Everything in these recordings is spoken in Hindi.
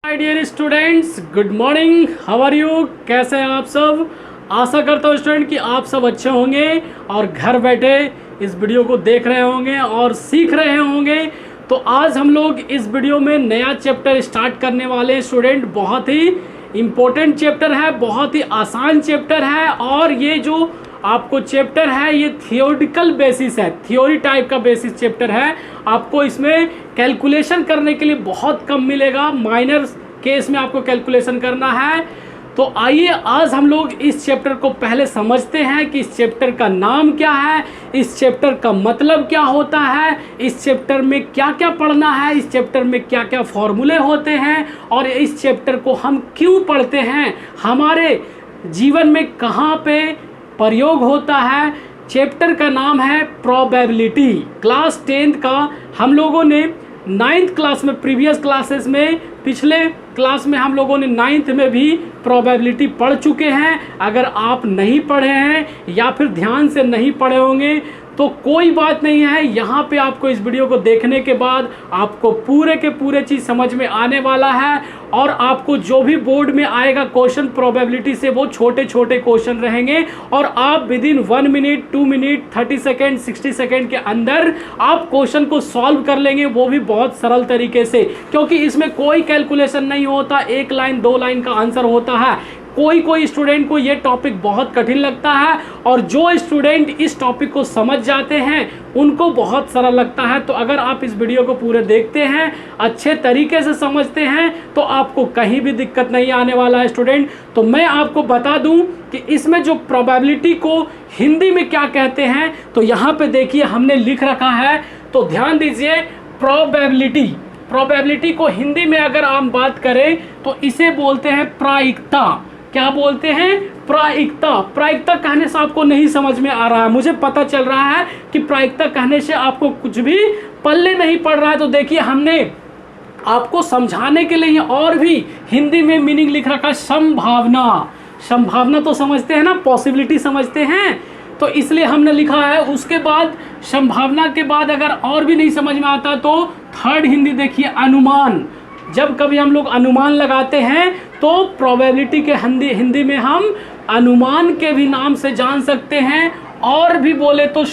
Hi dear students, good morning. How are you? कैसे हैं आप सब? आशा करता हूँ स्टूडेंट कि आप सब अच्छे होंगे और घर बैठे इस वीडियो को देख रहे होंगे और सीख रहे होंगे। तो आज हम लोग इस वीडियो में नया चैप्टर स्टार्ट करने वाले हैं स्टूडेंट। बहुत ही इम्पोर्टेंट चैप्टर है, बहुत ही आसान चैप्टर है और ये जो आपको चैप्टर है ये थियोरिटिकल बेसिस है, थ्योरी टाइप का बेसिस चैप्टर है। आपको इसमें कैलकुलेशन करने के लिए बहुत कम मिलेगा, माइनर केस में आपको कैलकुलेशन करना है। तो आइए आज हम लोग इस चैप्टर को पहले समझते हैं कि इस चैप्टर का नाम क्या है, इस चैप्टर का मतलब क्या होता है, इस चैप्टर में क्या क्या पढ़ना है, इस चैप्टर में क्या क्या फॉर्मूले होते हैं और इस चैप्टर को हम क्यों पढ़ते हैं, हमारे जीवन में कहाँ पे प्रयोग होता है। चैप्टर का नाम है प्रोबेबिलिटी। क्लास 10th का हम लोगों ने 9th क्लास में, प्रीवियस क्लासेस में, पिछले क्लास में हम लोगों ने 9th में भी प्रोबेबिलिटी पढ़ चुके हैं। अगर आप नहीं पढ़े हैं या फिर ध्यान से नहीं पढ़े होंगे तो कोई बात नहीं है, यहाँ पे आपको इस वीडियो को देखने के बाद आपको पूरे के पूरे चीज़ समझ में आने वाला है और आपको जो भी बोर्ड में आएगा क्वेश्चन प्रोबेबिलिटी से वो छोटे छोटे क्वेश्चन रहेंगे और आप within 1 minute, 2 minute, 30 second, 60 second के अंदर आप क्वेश्चन को सॉल्व कर लेंगे, वो भी बहुत सरल तरीके से, क्योंकि इसमें कोई कैलकुलेशन नहीं होता, 1 लाइन 2 लाइन का आंसर होता है। कोई स्टूडेंट को ये टॉपिक बहुत कठिन लगता है और जो स्टूडेंट इस टॉपिक को समझ जाते हैं उनको बहुत सरल लगता है। तो अगर आप इस वीडियो को पूरे देखते हैं, अच्छे तरीके से समझते हैं तो आपको कहीं भी दिक्कत नहीं आने वाला है स्टूडेंट। तो मैं आपको बता दूं कि इसमें जो प्रोबेबिलिटी को हिंदी में क्या कहते हैं, तो यहाँ पे देखिए हमने लिख रखा है, तो ध्यान दीजिए। प्रोबेबिलिटी को हिंदी में अगर हम बात करें तो इसे बोलते हैं प्रायिकता। क्या बोलते हैं? प्रायिकता। प्रायिकता कहने से आपको नहीं समझ में आ रहा है, मुझे पता चल रहा है कि प्रायिकता कहने से आपको कुछ भी पल्ले नहीं पड़ रहा है। तो देखिए हमने आपको समझाने के लिए और भी हिंदी में मीनिंग लिख रखा है संभावना। संभावना तो समझते हैं ना, पॉसिबिलिटी समझते हैं, तो इसलिए हमने लिखा है। उसके बाद संभावना के बाद अगर और भी नहीं समझ में आता तो थर्ड हिंदी देखिए अनुमान। जब कभी हम लोग अनुमान लगाते हैं तो प्रोबेबिलिटी के हिंदी में हम अनुमान के भी नाम से जान सकते हैं और भी बोले तो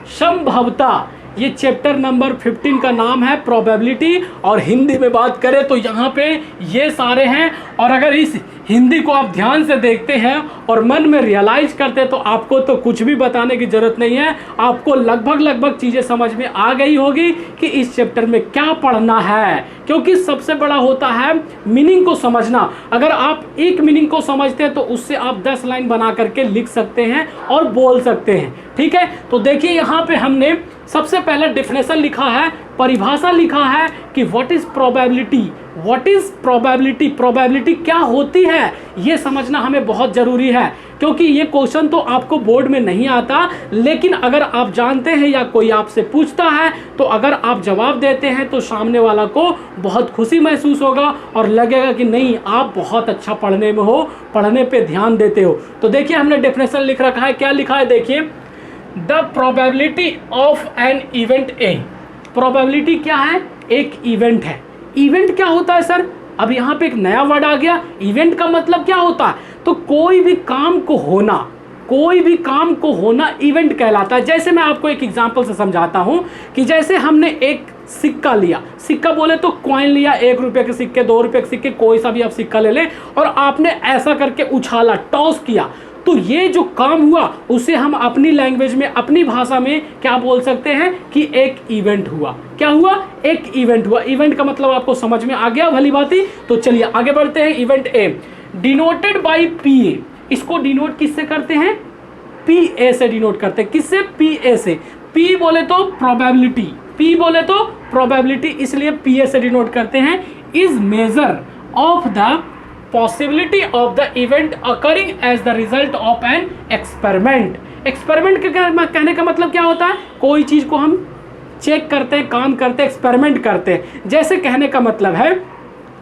संभवता। ये चैप्टर नंबर 15 का नाम है प्रोबेबिलिटी और हिंदी में बात करें तो यहाँ पे ये सारे हैं। और अगर इस हिंदी को आप ध्यान से देखते हैं और मन में रियलाइज करते हैं तो आपको तो कुछ भी बताने की जरूरत नहीं है, आपको लगभग चीज़ें समझ में आ गई होगी कि इस चैप्टर में क्या पढ़ना है। क्योंकि सबसे बड़ा होता है मीनिंग को समझना। अगर आप एक मीनिंग को समझते हैं तो उससे आप 10 लाइन बना करके लिख सकते हैं और बोल सकते हैं, ठीक है। तो देखिए यहाँ पे हमने सबसे पहले डेफिनेशन लिखा है, परिभाषा लिखा है कि व्हाट इज प्रोबेबिलिटी। प्रोबेबिलिटी क्या होती है ये समझना हमें बहुत जरूरी है, क्योंकि ये क्वेश्चन तो आपको बोर्ड में नहीं आता, लेकिन अगर आप जानते हैं या कोई आपसे पूछता है तो अगर आप जवाब देते हैं तो सामने वाला को बहुत खुशी महसूस होगा और लगेगा कि नहीं आप बहुत अच्छा पढ़ने में हो, पढ़ने पे ध्यान देते हो। तो देखिए हमने डेफिनेशन लिख रखा है, क्या लिखा है देखिए, the probability of an event A. Probability क्या है? एक इवेंट है। इवेंट क्या होता है सर? अब यहाँ पे एक नया वर्ड आ गया, इवेंट का मतलब क्या होता है? तो कोई भी काम को होना इवेंट कहलाता है। जैसे मैं आपको एक एग्जांपल से समझाता हूँ कि जैसे हमने एक सिक्का लिया, सिक्का बोले तो कॉइन लिया, 1 रुपये के सिक्के, 2 रुपये के सिक्के, कोई सा भी आप सिक्का ले लें और आपने ऐसा करके उछाला, टॉस किया, तो ये जो काम हुआ उसे हम अपनी लैंग्वेज में, अपनी भाषा में क्या बोल सकते हैं कि एक इवेंट हुआ। क्या हुआ? एक इवेंट हुआ। इवेंट का मतलब आपको समझ में आ गया भली बात ही। तो चलिए आगे बढ़ते हैं। Event A denoted by P A. इसको डिनोट किससे करते हैं? पी ए से डिनोट करते हैं। किससे? पी ए से। पी बोले तो प्रोबेबिलिटी, इसलिए पी ए से डिनोट करते हैं। Is measure of the possibility of the event occurring as the result of an experiment। Experiment के कहने का मतलब क्या होता है? कोई चीज को हम चेक करते हैं, काम करते हैं, एक्सपेरिमेंट करते हैं। जैसे कहने का मतलब है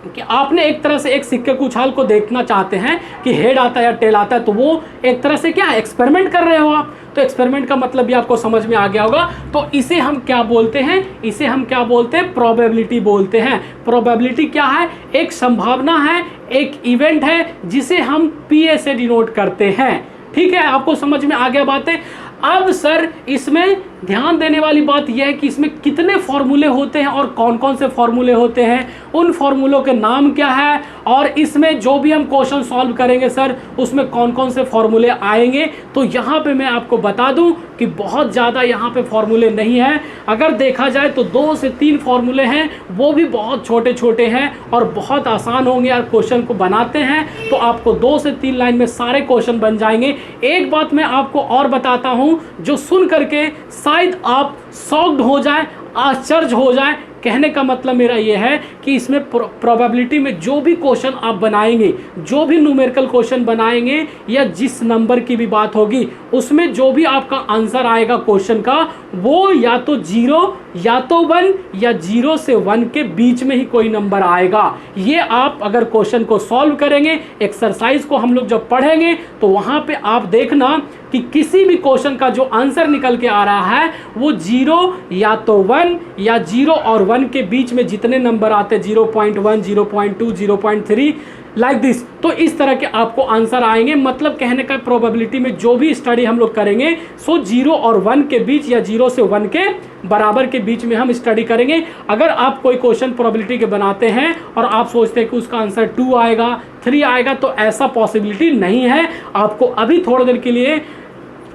कि आपने एक तरह से एक सिक्के के उछाल को देखना चाहते हैं कि हेड आता है या टेल आता है, तो वो एक तरह से क्या है, एक्सपेरिमेंट कर रहे हो आप। तो एक्सपेरिमेंट का मतलब भी आपको समझ में आ गया होगा। तो इसे हम क्या बोलते हैं, इसे हम क्या बोलते हैं, प्रोबेबिलिटी बोलते हैं। प्रोबेबिलिटी क्या है, एक संभावना है, एक इवेंट है जिसे हम PA से डिनोट करते हैं। ठीक है, आपको समझ में आ गया बातें। अब सर इसमें ध्यान देने वाली बात यह है कि इसमें कितने फॉर्मूले होते हैं और कौन कौन से फॉर्मूले होते हैं, उन फॉर्मूलों के नाम क्या है, और इसमें जो भी हम क्वेश्चन सॉल्व करेंगे सर उसमें कौन कौन से फॉर्मूले आएंगे। तो यहाँ पे मैं आपको बता दूं कि बहुत ज़्यादा यहाँ पे फॉर्मूले नहीं है। अगर देखा जाए तो 2 से 3 फॉर्मूले हैं, वो भी बहुत छोटे छोटे हैं और बहुत आसान होंगे। और क्वेश्चन को बनाते हैं तो आपको 2 से 3 लाइन में सारे क्वेश्चन बन जाएंगे। एक बात मैं आपको और बताता हूँ जो सुन करके शायद आप शॉक्ड हो जाए, आश्चर्य हो जाए। कहने का मतलब मेरा यह है कि इसमें प्रोबेबिलिटी में जो भी क्वेश्चन आप बनाएंगे, जो भी न्यूमेरिकल क्वेश्चन बनाएंगे या जिस नंबर की भी बात होगी, उसमें जो भी आपका आंसर आएगा क्वेश्चन का, वो या तो 0 या तो 1 या 0 से 1 के बीच में ही कोई नंबर आएगा। ये आप अगर क्वेश्चन को सॉल्व करेंगे, एक्सरसाइज को हम लोग जब पढ़ेंगे तो वहां पे आप देखना कि किसी भी क्वेश्चन का जो आंसर निकल के आ रहा है वो 0 या तो 1 या 0 और 1 के बीच में जितने नंबर आते हैं, 0.1, 0.2, 0.3 लाइक दिस, तो इस तरह के आपको आंसर आएंगे। मतलब कहने का प्रोबेबिलिटी में जो भी स्टडी हम लोग करेंगे सो 0 और 1 के बीच या 0 से 1 के बराबर के बीच में हम स्टडी करेंगे। अगर आप कोई क्वेश्चन प्रोबेबिलिटी के बनाते हैं और आप सोचते हैं कि उसका आंसर 2 आएगा, 3 आएगा, तो ऐसा पॉसिबिलिटी नहीं है। आपको अभी थोड़ी देर के लिए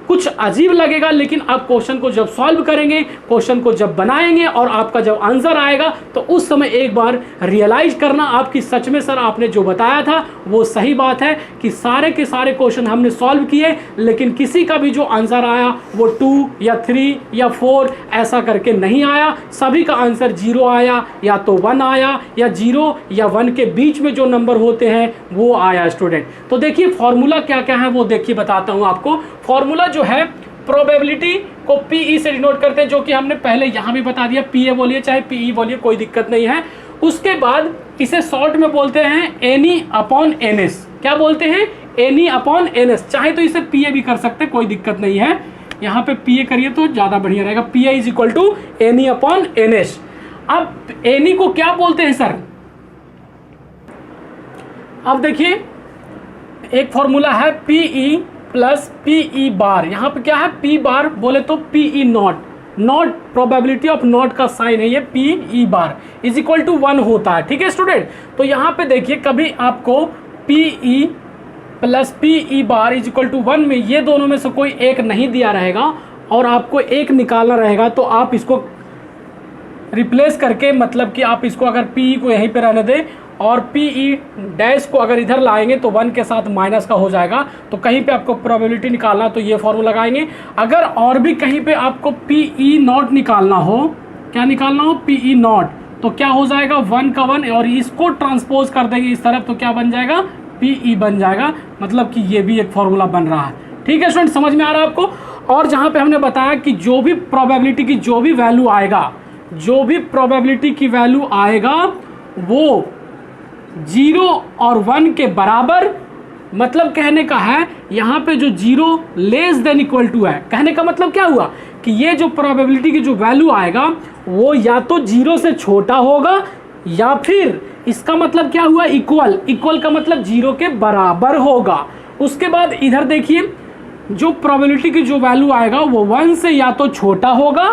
कुछ अजीब लगेगा, लेकिन आप क्वेश्चन को जब सॉल्व करेंगे, क्वेश्चन को जब बनाएंगे और आपका जब आंसर आएगा तो उस समय एक बार रियलाइज करना आपकी सच में सर आपने जो बताया था वो सही बात है कि सारे के सारे क्वेश्चन हमने सॉल्व किए, लेकिन किसी का भी जो आंसर आया वो 2 या 3 या 4 ऐसा करके नहीं आया। सभी का आंसर 0 आया, या तो 1 आया, या 0 या 1 के बीच में जो नंबर होते हैं वो आया स्टूडेंट। तो देखिए फॉर्मूला क्या क्या है वो देखिए बताता हूँ आपको। फॉर्मूला जो है प्रोबेबिलिटी को PE से डिनोट करते हैं, जो कि हमने पहले यहां भी बता दिया। PA बोलिए चाहे PE बोलिए, कोई दिक्कत नहीं है। उसके बाद इसे शॉर्ट में बोलते हैं NE अपॉन NS। क्या बोलते हैं? NE upon NS। चाहे तो इसे PA भी कर सकते, कोई दिक्कत नहीं है। यहां पे PA करिए तो ज्यादा बढ़िया रहेगा। PA is equal to NE upon NS। अब NE को क्या बोलते हैं सर? अब देखिए एक फॉर्मूला है PE प्लस PE बार। यहाँ पे क्या है? P बार बोले तो PE not, not probability of not का साइन है ये, PE bar is equal to 1 होता है। ठीक है स्टूडेंट, तो यहाँ पे देखिए कभी आपको PE plus PE bar is equal to 1 में ये दोनों में से कोई एक नहीं दिया रहेगा और आपको एक निकालना रहेगा, तो आप इसको रिप्लेस करके, मतलब कि आप इसको अगर PE को यहीं पे रहने दें और PE डैश को अगर इधर लाएंगे तो 1 के साथ माइनस का हो जाएगा। तो कहीं पे आपको प्रोबेबिलिटी निकालना तो ये फॉर्मूला लगाएंगे। अगर और भी कहीं पे आपको PE नॉट निकालना हो, क्या निकालना हो? PE नॉट, तो क्या हो जाएगा? 1 का 1 और इसको ट्रांसपोज कर देंगे इस तरफ तो क्या बन जाएगा? PE बन जाएगा। मतलब कि ये भी एक फॉर्मूला बन रहा है। ठीक है स्टूडेंट, समझ में आ रहा है आपको? और जहाँ पे हमने बताया कि जो भी प्रोबेबिलिटी की जो भी वैल्यू आएगा, जो भी प्रोबेबिलिटी की वैल्यू आएगा वो 0 और 1 के बराबर, मतलब कहने का है यहाँ पे जो 0 लेस देन इक्वल टू है। कहने का मतलब क्या हुआ कि ये जो प्रोबेबिलिटी की जो वैल्यू आएगा वो या तो 0 से छोटा होगा या फिर इसका मतलब क्या हुआ? इक्वल। इक्वल का मतलब 0 के बराबर होगा। उसके बाद इधर देखिए जो प्रोबेबिलिटी की जो वैल्यू आएगा वो 1 से या तो छोटा होगा,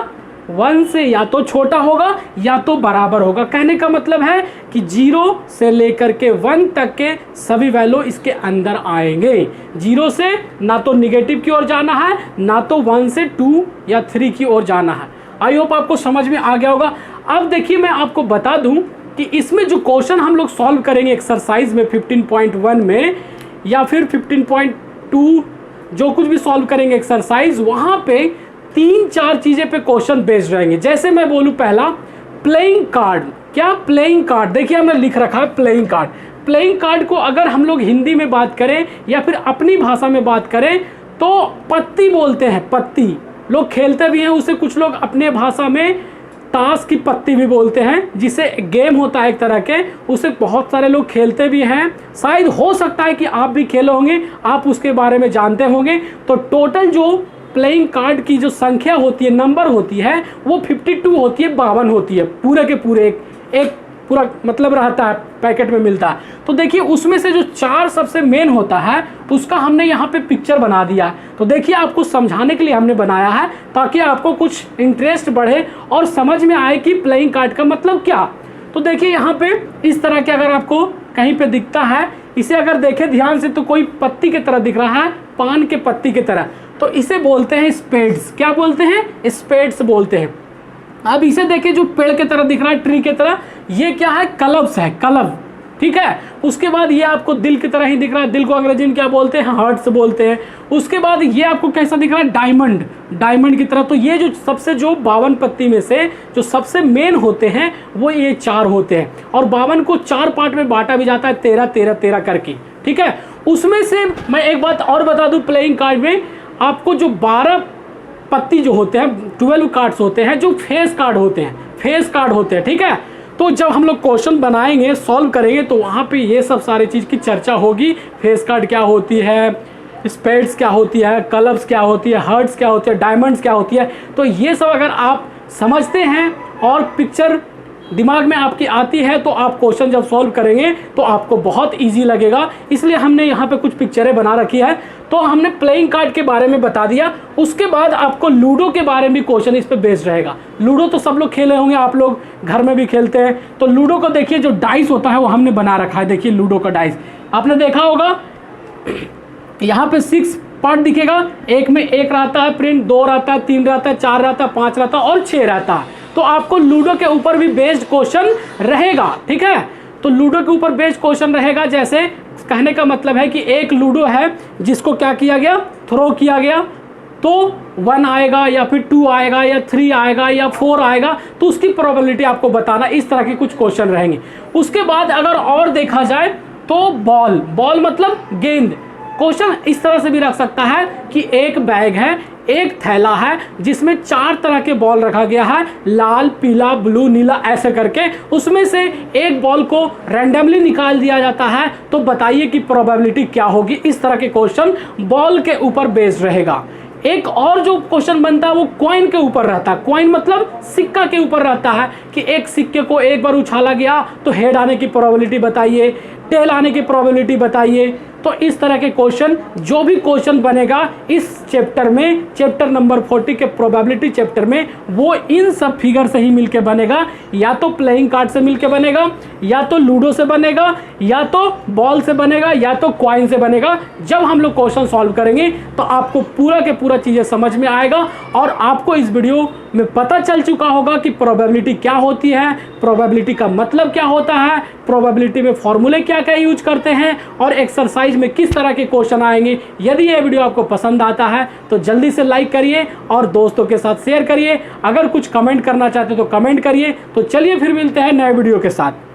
1 से या तो छोटा होगा या तो बराबर होगा। कहने का मतलब है कि 0 से लेकर के 1 तक के सभी वैल्यू इसके अंदर आएंगे। 0 से ना तो निगेटिव की ओर जाना है, ना तो 1 से 2 या 3 की ओर जाना है। आई होप आपको समझ में आ गया होगा। अब देखिए मैं आपको बता दूं कि इसमें जो क्वेश्चन हम लोग सॉल्व करेंगे एक्सरसाइज में 15.1 में या फिर 15.2 जो कुछ भी सॉल्व करेंगे एक्सरसाइज, वहां पे 3-4 चीजें पे क्वेश्चन बेस्ड रहेंगे। जैसे मैं बोलूं पहला प्लेइंग कार्ड। क्या? Playing card. देखिए हमने लिख रखा है प्लेइंग कार्ड। प्लेइंग कार्ड को अगर हम लोग हिंदी में बात करें या फिर अपनी भाषा में बात करें तो पत्ती बोलते हैं। पत्ती लोग खेलते भी हैं उसे, कुछ लोग अपने भाषा में ताश की पत्ती भी बोलते हैं, जिसे गेम होता है एक तरह के, उसे बहुत सारे लोग खेलते भी हैं। शायद हो सकता है कि आप भी खेले होंगे, आप उसके बारे में जानते होंगे। तो टोटल जो प्लेइंग कार्ड की जो संख्या होती है, नंबर होती है, वो 52 होती है, 52 होती है, पूरे के पूरे एक पूरा मतलब रहता है, पैकेट में मिलता है। तो देखिए उसमें से जो 4 सबसे मेन होता है उसका हमने यहाँ पे पिक्चर बना दिया है। तो देखिए आपको समझाने के लिए हमने बनाया है, ताकि आपको कुछ इंटरेस्ट बढ़े और समझ में आए कि प्लेइंग कार्ड का मतलब क्या। तो देखिए यहाँ पे इस तरह के अगर आपको कहीं पे दिखता है, इसे अगर देखें ध्यान से तो कोई पत्ती की तरह दिख रहा है, पान के पत्ती की तरह, तो इसे बोलते हैं स्पेड्स। क्या बोलते हैं? स्पेड्स बोलते हैं। अब इसे देखिए जो पेड़ की तरह दिख रहा है, ट्री की तरह, ये क्या है? क्लब्स है, क्लब, ठीक है। उसके बाद ये आपको दिल की तरह ही दिख रहा है, दिल को अंग्रेजी में क्या बोलते हैं? हार्ट्स बोलते हैं। उसके बाद ये आपको कैसा दिख रहा है? डायमंड, डायमंड की तरह। तो ये जो सबसे जो 52 पत्ती में से जो सबसे मेन होते हैं वो ये 4 होते हैं, और 52 को 4 पार्ट में बांटा भी जाता है, 13 13 13 करके, ठीक है। उसमें से मैं एक बात और बता दूं, प्लेइंग कार्ड में आपको जो 12 पत्ती जो होते हैं, 12 कार्ड्स होते हैं, जो फेस कार्ड होते हैं, फेस कार्ड होते हैं, ठीक है। तो जब हम लोग क्वेश्चन बनाएंगे, सॉल्व करेंगे, तो वहाँ पे ये सब सारी चीज़ की चर्चा होगी। फेस कार्ड क्या होती है, स्पेड्स क्या होती है, क्लब्स क्या होती है, हार्ट्स क्या होती है, डायमंड्स क्या होती है। तो ये सब अगर आप समझते हैं और पिक्चर दिमाग में आपकी आती है, तो आप क्वेश्चन जब सॉल्व करेंगे तो आपको बहुत इजी लगेगा। इसलिए हमने यहाँ पे कुछ पिक्चरें बना रखी है। तो हमने प्लेइंग कार्ड के बारे में बता दिया। उसके बाद आपको लूडो के बारे में क्वेश्चन इस पे बेस्ड रहेगा। लूडो तो सब लोग खेले होंगे, आप लोग घर में भी खेलते हैं। तो लूडो को देखिए, जो डाइस होता है वो हमने बना रखा है। देखिए लूडो का डाइस आपने देखा होगा, यहाँ पे 6 पार्ट दिखेगा। एक में 1 रहता है प्रिंट, 2 रहता है, 3 रहता है, 4 रहता है, 5 रहता है और 6 रहता है। तो आपको लूडो के ऊपर भी बेस्ड क्वेश्चन रहेगा, ठीक है। तो लूडो के ऊपर बेस्ड क्वेश्चन रहेगा। जैसे कहने का मतलब है कि एक लूडो है जिसको क्या किया गया? थ्रो किया गया, तो 1 आएगा या फिर 2 आएगा या 3 आएगा या 4 आएगा, तो उसकी प्रोबेबिलिटी आपको बताना। इस तरह के कुछ क्वेश्चन रहेंगे। उसके बाद अगर और देखा जाए तो बॉल, बॉल मतलब गेंद। क्वेश्चन इस तरह से भी रख सकता है कि एक बैग है, एक थैला है, जिसमें 4 तरह के बॉल रखा गया है, लाल, पीला, ब्लू, नीला, ऐसे करके। उसमें से एक बॉल को रैंडमली निकाल दिया जाता है, तो बताइए कि प्रोबेबिलिटी क्या होगी। इस तरह के क्वेश्चन बॉल के ऊपर बेस्ड रहेगा। एक और जो क्वेश्चन बनता है वो कॉइन के ऊपर रहता है। कॉइन मतलब सिक्का के ऊपर रहता है कि एक सिक्के को एक बार उछाला गया तो हेड आने की प्रोबेबिलिटी बताइए, टेल आने की प्रोबेबिलिटी बताइए। तो इस तरह के क्वेश्चन, जो भी क्वेश्चन बनेगा इस चैप्टर में, चैप्टर नंबर 40 के प्रोबेबिलिटी चैप्टर में, वो इन सब फिगर से ही मिलके बनेगा। या तो प्लेइंग कार्ड से मिलके बनेगा, या तो लूडो से बनेगा, या तो बॉल से बनेगा, या तो कॉइन से बनेगा। जब हम लोग क्वेश्चन सॉल्व करेंगे तो आपको पूरा के पूरा चीज़ें समझ में आएगा, और आपको इस वीडियो में पता चल चुका होगा कि प्रोबेबिलिटी क्या होती है, प्रोबेबिलिटी का मतलब क्या होता है, प्रोबेबिलिटी में फॉर्मूले क्या क्या यूज करते हैं, और एक्सरसाइज में किस तरह के क्वेश्चन आएंगे। यदि ये वीडियो आपको पसंद आता है तो जल्दी से लाइक करिए और दोस्तों के साथ शेयर करिए। अगर कुछ कमेंट करना चाहते हो तो कमेंट करिए। तो चलिए फिर मिलते हैं नए वीडियो के साथ।